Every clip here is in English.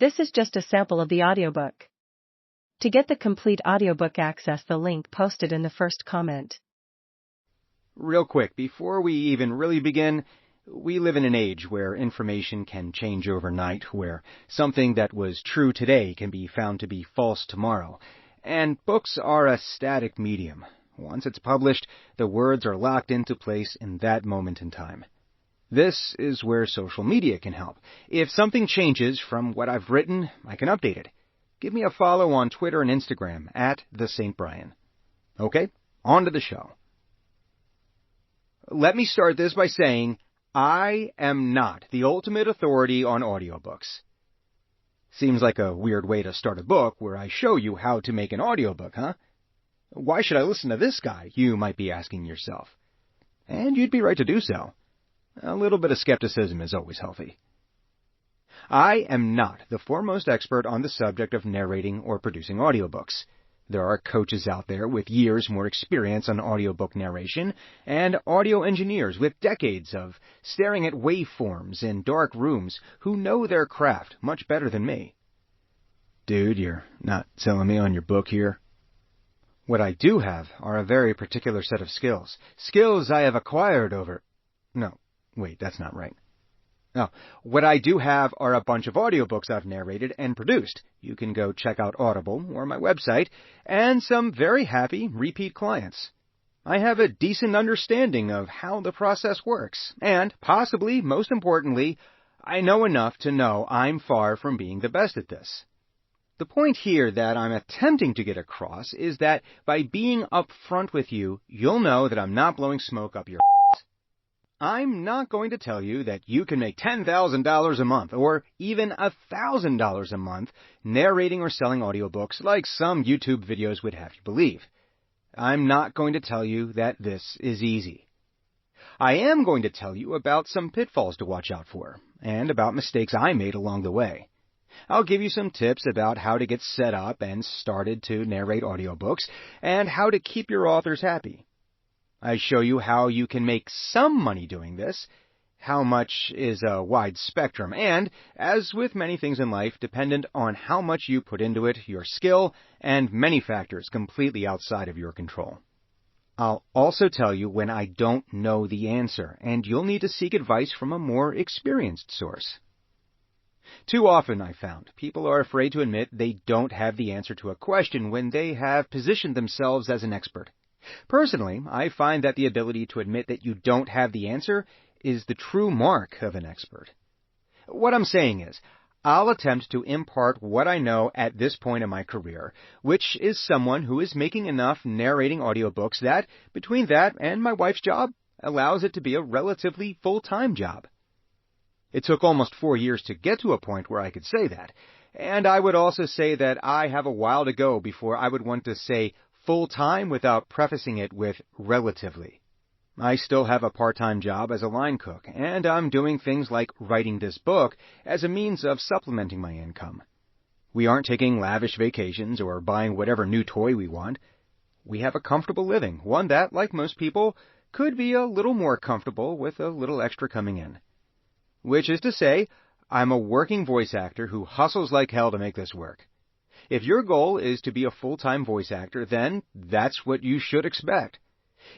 This is just a sample of the audiobook. To get the complete audiobook, access the link posted in the first comment. Real quick, before we even really begin, we live in an age where information can change overnight, where something that was true today can be found to be false tomorrow. And books are a static medium. Once it's published, the words are locked into place in that moment in time. This is where social media can help. If something changes from what I've written, I can update it. Give me a follow on Twitter and Instagram at @TheSaintBrian. Okay, on to the show. Let me start this by saying I am not the ultimate authority on audiobooks. Seems like a weird way to start a book where I show you how to make an audiobook, huh? Why should I listen to this guy, you might be asking yourself. And you'd be right to do so. A little bit of skepticism is always healthy. I am not the foremost expert on the subject of narrating or producing audiobooks. There are coaches out there with years more experience on audiobook narration, and audio engineers with decades of staring at waveforms in dark rooms who know their craft much better than me. Dude, you're not selling me on your book here. What I do have are a very particular set of skills. Skills I have acquired over... No, wait, that's not right. Now, what I do have are a bunch of audiobooks I've narrated and produced. You can go check out Audible or my website, and some very happy repeat clients. I have a decent understanding of how the process works, and possibly, most importantly, I know enough to know I'm far from being the best at this. The point here that I'm attempting to get across is that by being upfront with you, you'll know that I'm not blowing smoke up your I'm not going to tell you that you can make $10,000 a month or even $1,000 a month narrating or selling audiobooks like some YouTube videos would have you believe. I'm not going to tell you that this is easy. I am going to tell you about some pitfalls to watch out for and about mistakes I made along the way. I'll give you some tips about how to get set up and started to narrate audiobooks and how to keep your authors happy. I show you how you can make some money doing this. How much is a wide spectrum, and, as with many things in life, dependent on how much you put into it, your skill, and many factors completely outside of your control. I'll also tell you when I don't know the answer, and you'll need to seek advice from a more experienced source. Too often, I found, people are afraid to admit they don't have the answer to a question when they have positioned themselves as an expert. Personally, I find that the ability to admit that you don't have the answer is the true mark of an expert. What I'm saying is, I'll attempt to impart what I know at this point in my career, which is someone who is making enough narrating audiobooks that, between that and my wife's job, allows it to be a relatively full-time job. It took almost 4 years to get to a point where I could say that, and I would also say that I have a while to go before I would want to say full-time without prefacing it with relatively. I still have a part-time job as a line cook, and I'm doing things like writing this book as a means of supplementing my income. We aren't taking lavish vacations or buying whatever new toy we want. We have a comfortable living, one that, like most people, could be a little more comfortable with a little extra coming in. Which is to say, I'm a working voice actor who hustles like hell to make this work. If your goal is to be a full-time voice actor, then that's what you should expect.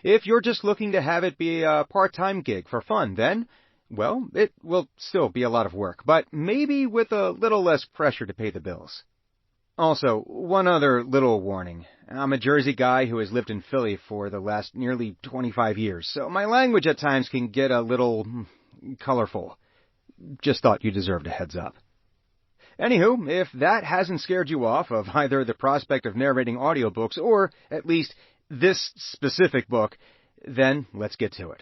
If you're just looking to have it be a part-time gig for fun, then, well, it will still be a lot of work, but maybe with a little less pressure to pay the bills. Also, one other little warning. I'm a Jersey guy who has lived in Philly for the last nearly 25 years, so my language at times can get a little colorful. Just thought you deserved a heads up. Anywho, if that hasn't scared you off of either the prospect of narrating audiobooks or, at least, this specific book, then let's get to it.